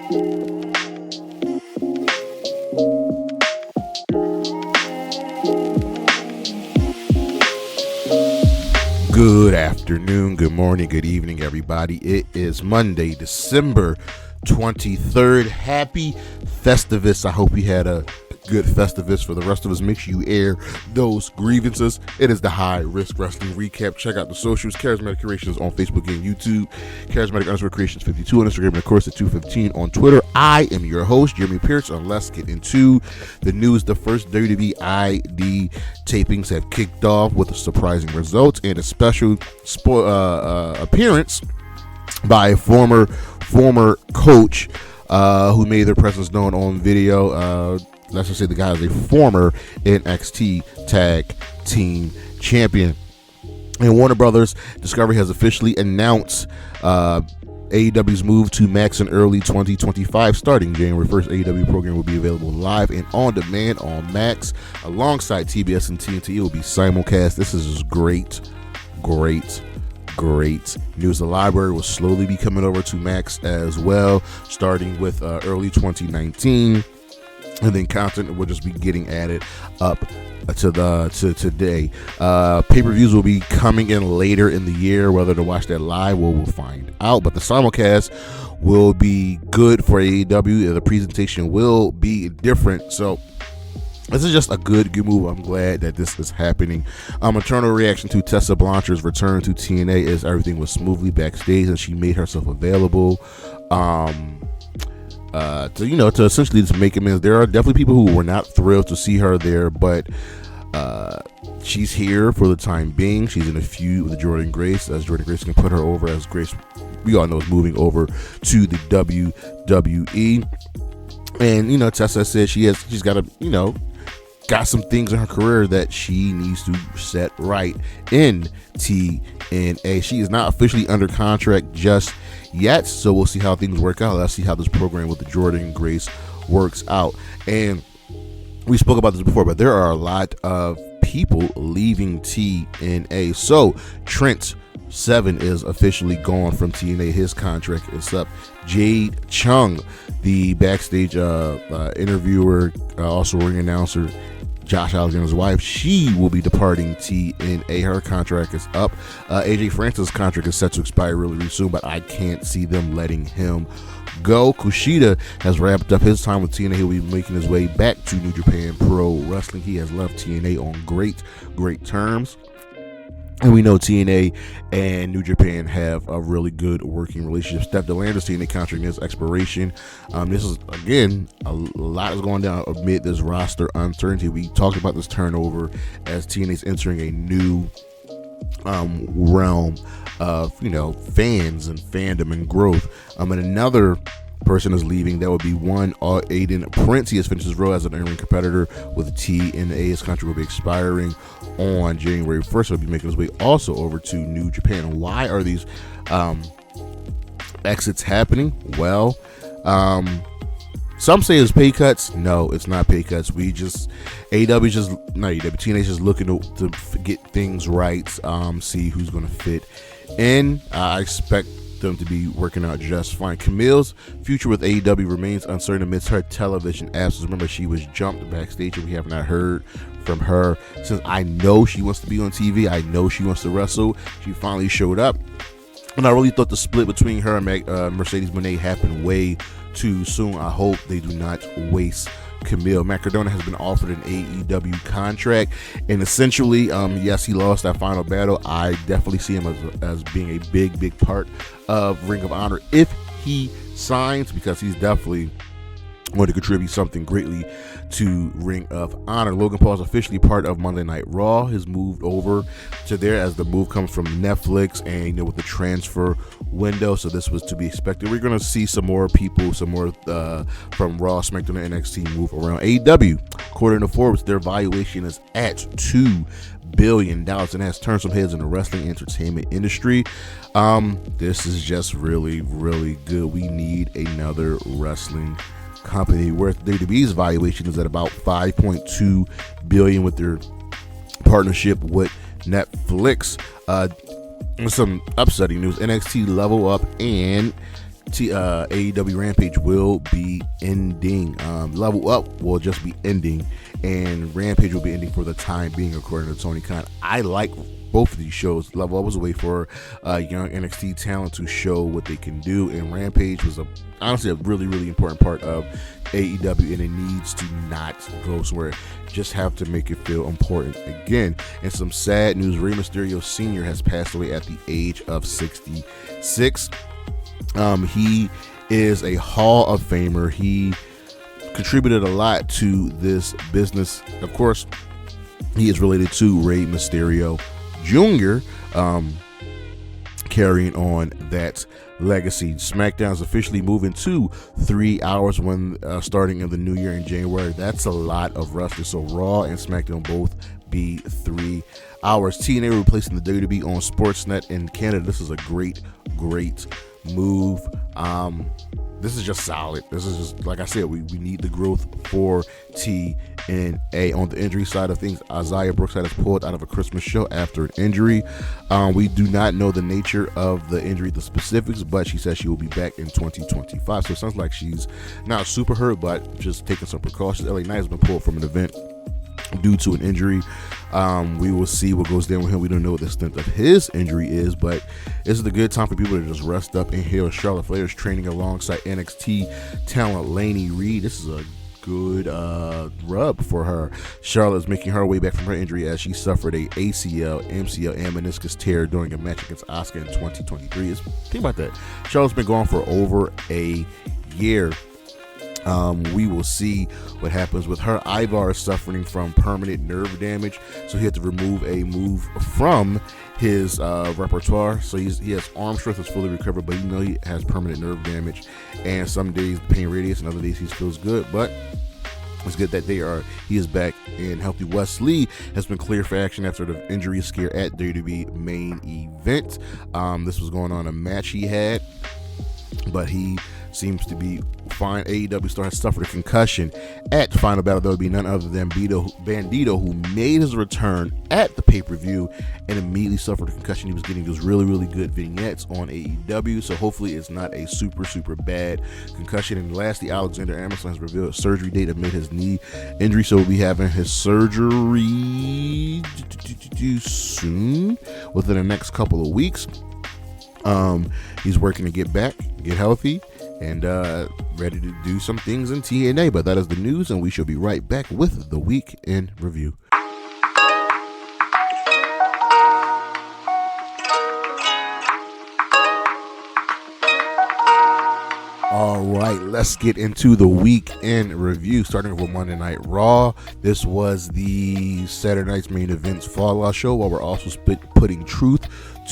Good afternoon, good morning, good evening, everybody. It is Monday, December 23rd. Happy Festivus. I hope you had a good Festivus. For the rest of us, make sure you air those grievances. It is the High Risk Wrestling Recap. Check out the socials, Charismatic Creations on Facebook and YouTube, Charismatic_Creations52 on Instagram, and of course at 215 on Twitter. I am your host, Jeremy Pierce, and let's get into the news. The first WWE ID tapings have kicked off with a surprising result and a special appearance by a former coach who made their presence known on video. Let's just say the guy is a former NXT Tag Team Champion. And Warner Brothers Discovery has officially announced AEW's move to Max in early 2025. Starting January 1st, AEW program will be available live and on demand on Max alongside TBS and TNT. It will be simulcast. This is just great news. The library will slowly be coming over to Max as well, starting with early 2019. And then content will just be getting added up to today. Pay-per-views will be coming in later in the year. Whether to watch that live, we'll find out. But the simulcast will be good for AEW. The presentation will be different. So this is just a good move. I'm glad that this is happening. Internal reaction to Tessa Blanchard's return to TNA is everything was smoothly backstage and she made herself available. To essentially just make amends. There are definitely people who were not thrilled to see her there, but she's here for the time being. She's in a feud with Jordynne Grace, as Jordynne Grace can put her over, as Grace, we all know, is moving over to the WWE. And Tessa said she's got to got some things in her career that she needs to set right in TNA. She is not officially under contract just yet, so we'll see how things work out. Let's see how this program with the Jordynne Grace works out. And we spoke about this before, but there are a lot of people leaving TNA. So Trent Seven is officially gone from TNA. His contract is up. Jade Chung, the backstage interviewer, also ring announcer, Josh Alexander's wife, she will be departing TNA. Her contract is up. AJ Francis' contract is set to expire really soon, but I can't see them letting him go. Kushida has wrapped up his time with TNA. He'll be making his way back to New Japan Pro Wrestling. He has left TNA on great terms. And we know TNA and New Japan have a really good working relationship. Steph Delander's TNA contract is expiration. This is, again, a lot is going down amid this roster uncertainty. We talked about this turnover as TNA is entering a new realm of, fans and fandom and growth. And another person is leaving. That would be one Aiden Prince. He has finished his role as an in-ring competitor with TNA. His contract will be expiring on January 1st. He'll be making his way also over to New Japan. Why are these exits happening? Well, some say it's pay cuts. No, it's not pay cuts. TNA is just looking to get things right, see who's going to fit in. I expect them to be working out just fine. Camille's future with AEW remains uncertain amidst her television absence. Remember, she was jumped backstage and we have not heard from her since. I know she wants to be on TV. I know she wants to wrestle. She finally showed up. And I really thought the split between her and Mercedes Moné happened way too soon. I hope they do not waste Camille. Matt Cardona has been offered an AEW contract, and essentially, yes, he lost that final battle. I definitely see him as being a big part of Ring of Honor if he signs, because he's definitely going to contribute something greatly to Ring of Honor. Logan Paul is officially part of Monday Night Raw. Has moved over to there as the move comes from Netflix and with the transfer window, so this was to be expected. We're going to see some more people, from Raw, SmackDown, and NXT move around. AEW, according to Forbes, their valuation is at $2 billion and has turned some heads in the wrestling entertainment industry. This is just really good. We need another wrestling company. Where WWE's valuation is at about $5.2 billion with their partnership with Netflix. Some upsetting news: NXT Level Up and AEW Rampage will be ending. Level Up will just be ending, and Rampage will be ending for the time being, according to Tony Khan. I like both of these shows. Level Up was a way for young NXT talent to show what they can do, and Rampage was honestly a really, really important part of AEW, and it needs to not go somewhere. Just have to make it feel important again. And some sad news: Rey Mysterio Sr. has passed away at the age of 66. He is a Hall of Famer. He contributed a lot to this business. Of course, he is related to Rey Mysterio Jr., carrying on that legacy. SmackDown is officially moving to 3 hours when starting in the new year in January. That's a lot of wrestling. So Raw and SmackDown both be 3 hours. TNA replacing the WWE on Sportsnet in Canada. This is a great move. This is just solid. This is just, like I said, we need the growth for TNA. On the injury side of things, Isaiah Brookside is pulled out of a Christmas show after an injury. We do not know the nature of the injury, the specifics, but she says she will be back in 2025. So it sounds like she's not super hurt, but just taking some precautions. LA Knight has been pulled from an event due to an injury. We will see what goes down with him. We don't know what the extent of his injury is, but this is the good time for people to just rest up and heal. Charlotte Flair is training alongside NXT talent Lainey Reed. This is a good rub for her. Charlotte is making her way back from her injury as she suffered a ACL, MCL, and meniscus tear during a match against Asuka in 2023. Think about that. Charlotte's been gone for over a year. We will see what happens with her. Ivar is suffering from permanent nerve damage, so he had to remove a move from his repertoire. So he has arm strength is fully recovered, but he has permanent nerve damage, and some days the pain radiates and other days he feels good, but it's good that he is back and healthy. Wes Lee has been cleared for action after the injury scare at WWE main event. This was going on a match he had, but he seems to be fine. AEW star has suffered a concussion at Final Battle. There will be none other than Bandito, who made his return at the pay-per-view and immediately suffered a concussion. He was getting those really, really good vignettes on AEW, so hopefully it's not a super, super bad concussion. And lastly, Alexander Amundsen has revealed a surgery date amid his knee injury, so we'll be having his surgery soon, within the next couple of weeks. He's working to get back, get healthy, and ready to do some things in TNA. But that is the news, and we shall be right back with the Week in Review. All right, let's get into the Week in Review, starting with Monday Night Raw. This was the Saturday night's main event's Fallout show, while we're also putting truth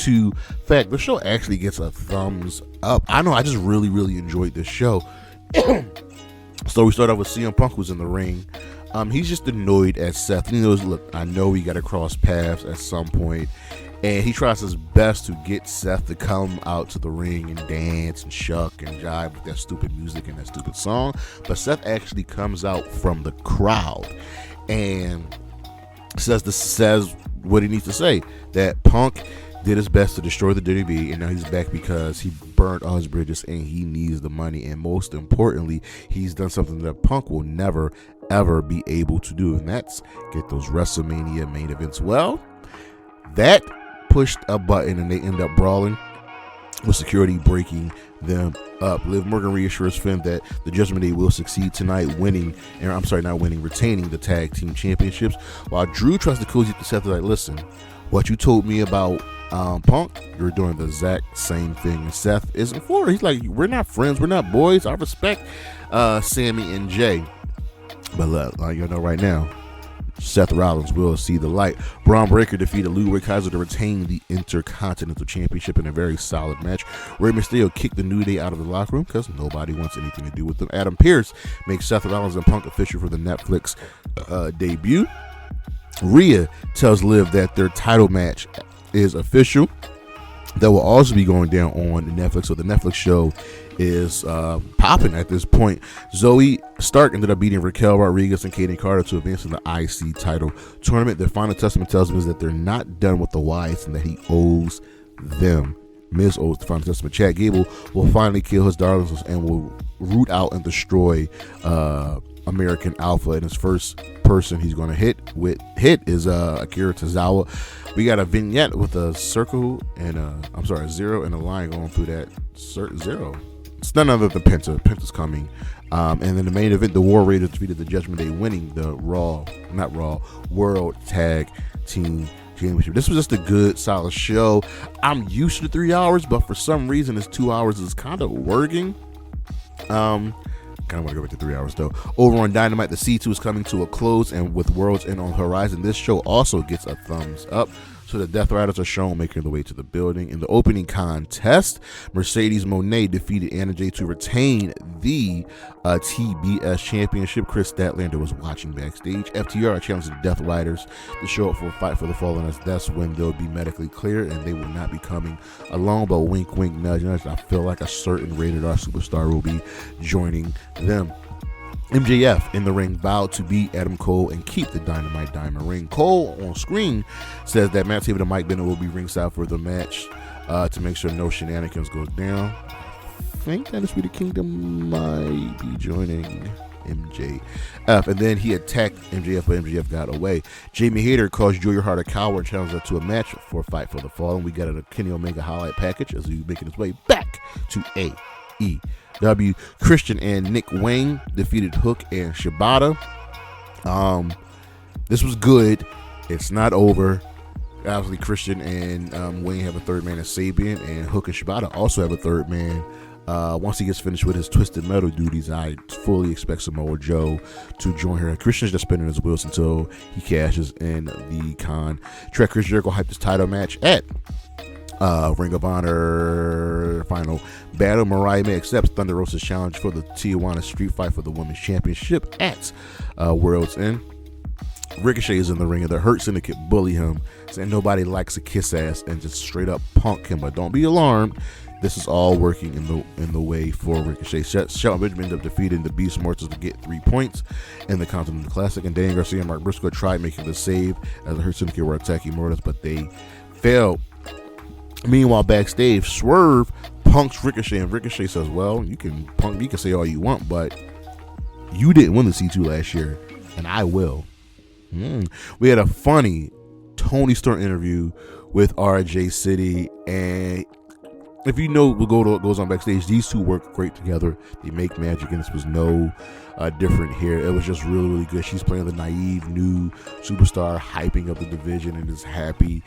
to fact. The show actually gets a thumbs up. I know, I just really, really enjoyed this show. So we start off with CM Punk, who's in the ring. He's just annoyed at Seth. He knows, look, I know we got to cross paths at some point. And he tries his best to get Seth to come out to the ring and dance and shuck and jive with that stupid music and that stupid song. But Seth actually comes out from the crowd and says what he needs to say, that Punk did his best to destroy the WWE, and now he's back because he burned all his bridges and he needs the money. And most importantly, he's done something that Punk will never, ever be able to do, and that's get those WrestleMania main events. Well, that pushed a button and they end up brawling, with security breaking them up. Liv Morgan reassures Finn that the Judgment Day will succeed tonight, retaining the tag team championships, while Drew tries to cozy up to Seth, like, listen, what you told me about Punk, you're doing the exact same thing. And Seth isn't for it. He's like, we're not friends, we're not boys. I respect Sammy and Jay, but look, like, you know, right now Seth Rollins will see the light. Braun Breaker defeated Ludwig Kaiser to retain the Intercontinental Championship in a very solid match. Rey Mysterio kicked the New Day out of the locker room because nobody wants anything to do with them. Adam Pearce makes Seth Rollins and Punk official for the Netflix debut. Rhea tells Liv that their title match is official. That will also be going down on Netflix. So the Netflix show is popping at this point. Zoe Stark ended up beating Raquel Rodriguez and Kaden Carter to advance to the IC title tournament. Their final testament tells him is that they're not done with the Wyatts and that he owes them Miz owes the final testament. Chad Gable will finally kill his darlings and will root out and destroy American Alpha. And his first person he's going to hit is Akira Tozawa. We got a vignette with a circle and a zero and a line going through that zero. It's none other than Penta. Penta's coming. And in the main event, the War Raiders defeated the Judgment Day, winning the World Tag Team Championship. This was just a good, solid show. I'm used to 3 hours, but for some reason, this 2 hours is kind of working. Kind of want to go back to 3 hours though. Over on Dynamite, the C2 is coming to a close, and with World's End on the horizon, this show also gets a thumbs up. So the Death Riders are shown making their way to the building. In the opening contest, Mercedes Mone defeated Anna Jay to retain the TBS Championship. Chris Statlander was watching backstage. FTR challenged the Death Riders to show up for a fight for the Fallen, as that's when they'll be medically clear and they will not be coming alone. But wink, wink, nudge, nudge. I feel like a certain rated R superstar will be joining them. MJF in the ring vowed to beat Adam Cole and keep the Dynamite Diamond ring. Cole on screen says that Matt Taven and Mike Bennett will be ringside for the match to make sure no shenanigans goes down. I think that is where the Kingdom might be joining MJF. And then he attacked MJF, but MJF got away. Jamie Hayter calls Julia Hart a coward and challenged her to a match for a fight for the Fallen. We got a Kenny Omega highlight package as he's making his way back to AEW. Christian and Nick Wayne defeated Hook and Shibata. This was good. It's not over. Obviously, Christian and Wayne have a third man as Sabian, and Hook and Shibata also have a third man. Once he gets finished with his Twisted Metal duties, I fully expect Samoa Joe to join her. Christian's just spinning his wheels until he cashes in the contract. Chris Jericho hyped his title match at Ring of Honor final battle. Mariah May accepts Thunder Rosa's challenge for the Tijuana Street Fight for the Women's Championship at World's End. Ricochet is in the ring and the Hurt Syndicate bully him, saying nobody likes a kiss ass, and just straight up punk him. But don't be alarmed, this is all working in the way for Ricochet. Shelton Benjamin ended up defeating the Beast Mortals to get 3 points in the Continental Classic, and Dan Garcia and Mark Briscoe tried making the save as the Hurt Syndicate were attacking Mortals, but they failed. Meanwhile, backstage, Swerve punks Ricochet, and Ricochet says, well, you can punk me, you can say all you want, but you didn't win the C2 last year, and I will. We had a funny Tony Storm interview with RJ City, and if you know what goes on backstage, these two work great together. They make magic, and this was no different here. It was just really, really good. She's playing the naive new superstar, hyping up the division, and is happy.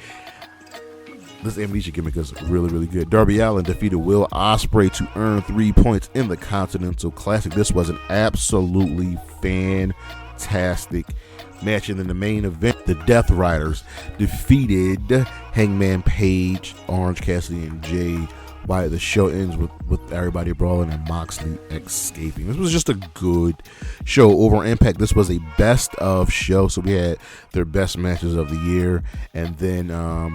This Amnesia gimmick is really, really good. Darby Allin defeated Will Ospreay to earn 3 points in the Continental Classic. This was an absolutely fantastic match. And in the main event, the Death Riders defeated Hangman Page, Orange Cassidy, and Jay Wyatt. The show ends with everybody brawling and Moxley escaping. This was just a good show. Over on Impact, this was a best of show, so we had their best matches of the year, and then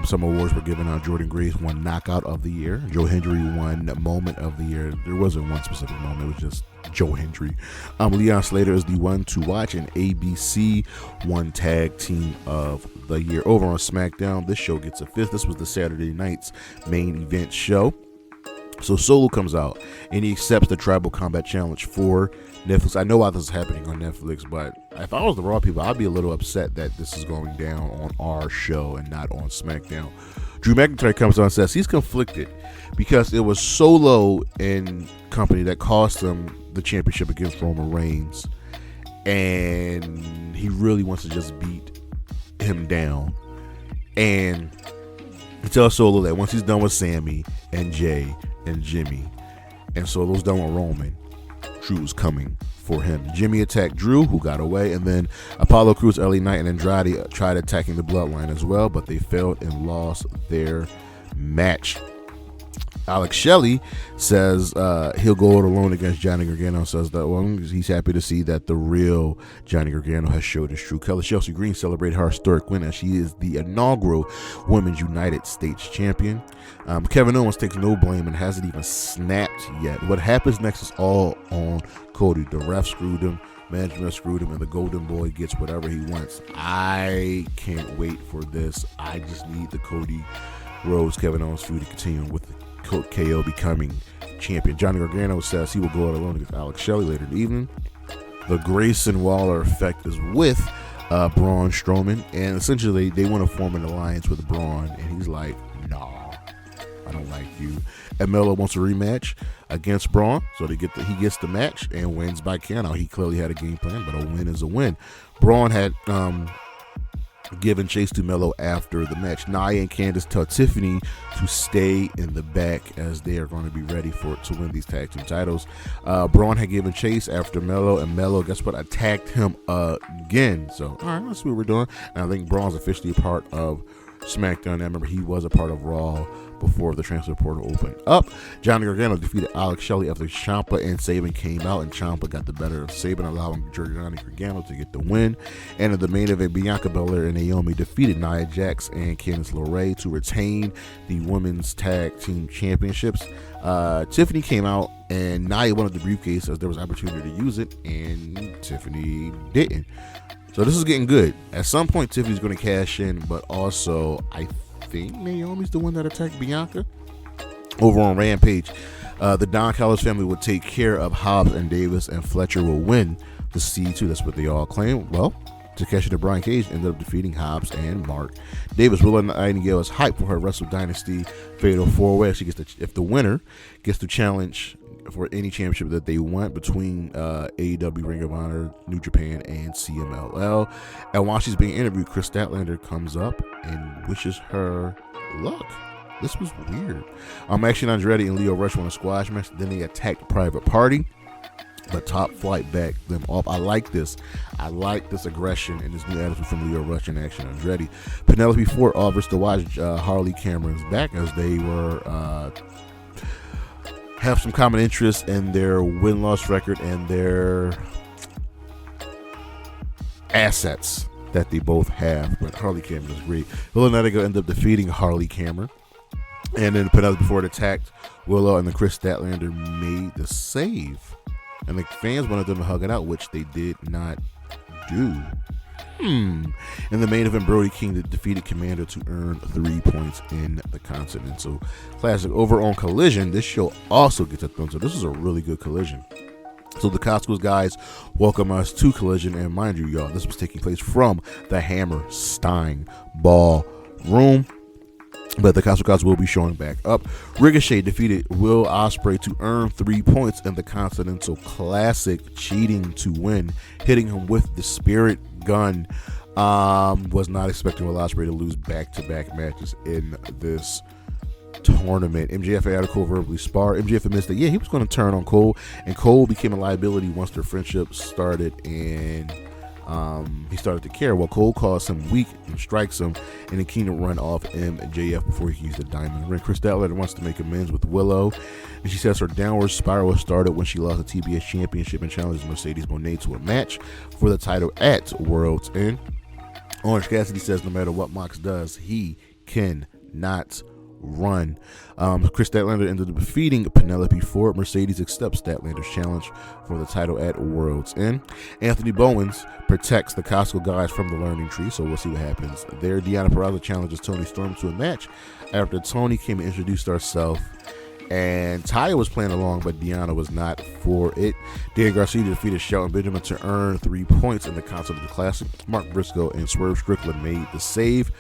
some awards were given out. Jordan Grace won Knockout of the Year. Joe Hendry won Moment of the Year. There wasn't one specific moment, it was just Joe Hendry. Leon Slater is the one to watch, and ABC won Tag Team of the Year. Over on SmackDown, this show gets a fifth. This was the Saturday night's main event show. So Solo comes out and he accepts the Tribal Combat Challenge for Netflix. I know why this is happening on Netflix, but if I was the Raw people, I'd be a little upset that this is going down on our show and not on SmackDown. Drew McIntyre comes on and says he's conflicted because it was Solo and company that cost him the championship against Roman Reigns, and he really wants to just beat him down. And he tells Solo that once he's done with Sammy and Jay and Jimmy, and Solo's done with Roman, Drew's coming for him. Jimmy attacked Drew, who got away, and then Apollo Crews, LA Knight, and Andrade tried attacking the Bloodline as well, but they failed and lost their match. Alex Shelley says he'll go it alone against Johnny Gargano. Says that he's happy to see that the real Johnny Gargano has showed his true colors. Chelsea Green celebrated her historic win as she is the inaugural Women's United States champion. Kevin Owens takes no blame and hasn't even snapped yet. What happens next is all on Cody. The ref screwed him, management screwed him, and the Golden Boy gets whatever he wants. I can't wait for this. I just need the Cody Rhodes Kevin Owens feud to continue with KO becoming champion. Johnny Gargano says he will go out alone against Alex Shelley later in the evening. The Grayson Waller effect is with Braun Strowman, and essentially they want to form an alliance with Braun, and he's like, nah, I don't like you. And Melo wants a rematch against Braun, so he gets the match and wins by count. He clearly had a game plan, but a win is a win. Braun had given chase to Melo after the match. Nia and Candice tell Tiffany to stay in the back as they are going to be ready to win these tag team titles. Braun had given chase after Melo, and Melo, guess what, attacked him again. So, all right, let's see what we're doing. And I think Braun's officially a part of SmackDown. I remember he was a part of Raw before the transfer portal opened up. Johnny Gargano defeated Alex Shelley after Ciampa and Sabin came out, and Ciampa got the better of Sabin, allowing Johnny Gargano to get the win. And in the main event, Bianca Belair and Naomi defeated Nia Jax and Candice LeRae to retain the women's tag team championships. Tiffany came out, and Nia wanted the briefcase as there was opportunity to use it, and Tiffany didn't. So this is getting good. At some point, Tiffany's going to cash in, but also I think Naomi's the one that attacked Bianca. Over on Rampage, the Don Callis family will take care of Hobbs and Davis, and Fletcher will win the C2. That's what they all claim. Well, Takeshita and Brian Cage ended up defeating Hobbs and Mark Davis. Willow Nightingale is hyped for her Wrestle Dynasty Fatal 4-Way. She gets if the winner gets to challenge for any championship that they want between AEW, Ring of Honor, New Japan, and CMLL. And while she's being interviewed, Chris Statlander comes up and wishes her luck. This was weird. Action Andretti and Leo Rush won a squash match. Then they attacked Private Party, but Top Flight backed them off. I like this. I like this aggression and this new attitude from Leo Rush and Action Andretti. Penelope Ford offers to watch Harley Cameron's back as they were have some common interests in their win-loss record and their assets that they both have. But Harley Cameron is great. Willow Nightingale ended up defeating Harley Cameron. And then Penelope Ford attacked Willow, and then Chris Statlander made the save. And the fans wanted them to hug it out, which they did not do. In the main event, Brody King defeated Komander to earn 3 points in the Continental Classic. Over on Collision, this show also gets a thumb. So this is a really good Collision. So the Costco's guys welcome us to Collision, and mind you, y'all, this was taking place from the Hammerstein Ballroom. But the Costco guys will be showing back up. Ricochet defeated Will Ospreay to earn 3 points in the Continental Classic, cheating to win, hitting him with the Spirit Gun. Was not expecting Will Ospreay to lose back-to-back matches in this tournament. MJF and Cole verbally spar. MJF admits that, he was going to turn on Cole, and Cole became a liability once their friendship started, and he started to care. Well, Cole calls him weak and strikes him, and then Keenan run off MJF before he used the diamond ring. Chris Statlander wants to make amends with Willow, and she says her downward spiral started when she lost the TBS Championship and challenged Mercedes Moné to a match for the title at World's End. Orange Cassidy says no matter what Mox does, he cannot run. Chris Statlander ended up defeating Penelope Ford. Mercedes accepts Statlander's challenge for the title at World's End. Anthony Bowens protects the Costco guys from the learning tree, so we'll see what happens there. Deonna Purrazzo challenges Toni Storm to a match after Toni came and introduced herself, and Taya was playing along, but Deonna was not for it. Dan Garcia defeated Shelton Benjamin to earn 3 points in the Continental Classic. Mark Briscoe and Swerve Strickland made the save.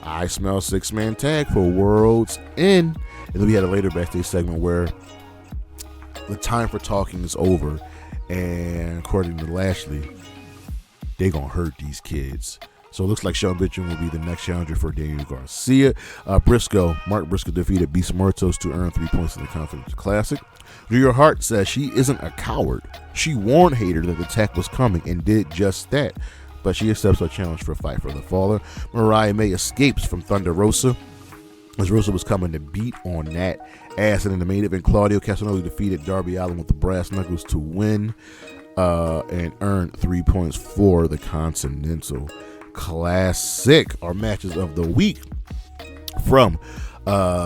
I smell 6-man tag for World's End. And then we had a later backstage segment where the time for talking is over, and according to Lashley, they're gonna hurt these kids. So it looks like Shelton Benjamin will be the next challenger for Daniel Garcia. Mark Briscoe defeated Beast Muertos to earn 3 points in the Continental Classic. Julia Hart says she isn't a coward. She warned Hayter that the attack was coming and did just that, but she accepts her challenge for a fight for the Faller. Mariah May escapes from Thunder Rosa, as Rosa was coming to beat on that ass. And in the main event, Claudio Castagnoli defeated Darby Allin with the brass knuckles to win and earn 3 points for the Continental Classic. Our matches of the week from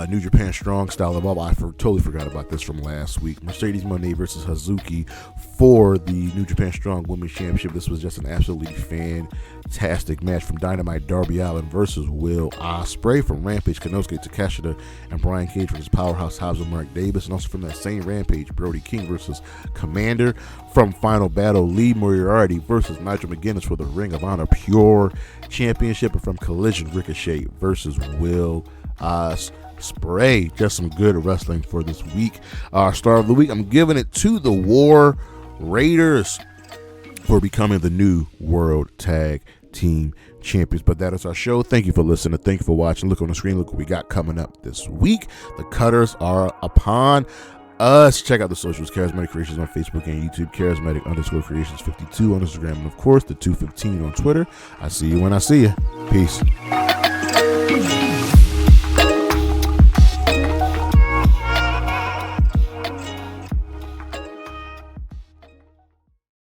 New Japan Strong Style of All. I totally forgot about this from last week. Mercedes Mone versus Hazuki for the New Japan Strong Women's Championship. This was just an absolutely fantastic match from Dynamite. Darby Allin versus Will Ospreay. From Rampage, Konosuke, Takeshita, and Brian Cage versus Powerhouse, Hobbs, and Mark Davis. And also from that same Rampage, Brody King versus Komander. From Final Battle, Lee Moriarty versus Nigel McGuinness for the Ring of Honor Pure Championship. And from Collision, Ricochet versus Will Ospreay. Just some good wrestling for this week. Our star of the week, I'm giving it to the War Raiders for becoming the new World Tag Team Champions. But that is our show. Thank you for listening. Thank you for watching. Look on the screen. Look what we got coming up this week. The cutters are upon us. Check out the socials. Charismatic Creations on Facebook and YouTube. Charismatic_Creations 52 on Instagram. And of course, the 215 on Twitter. I see you when I see you. Peace.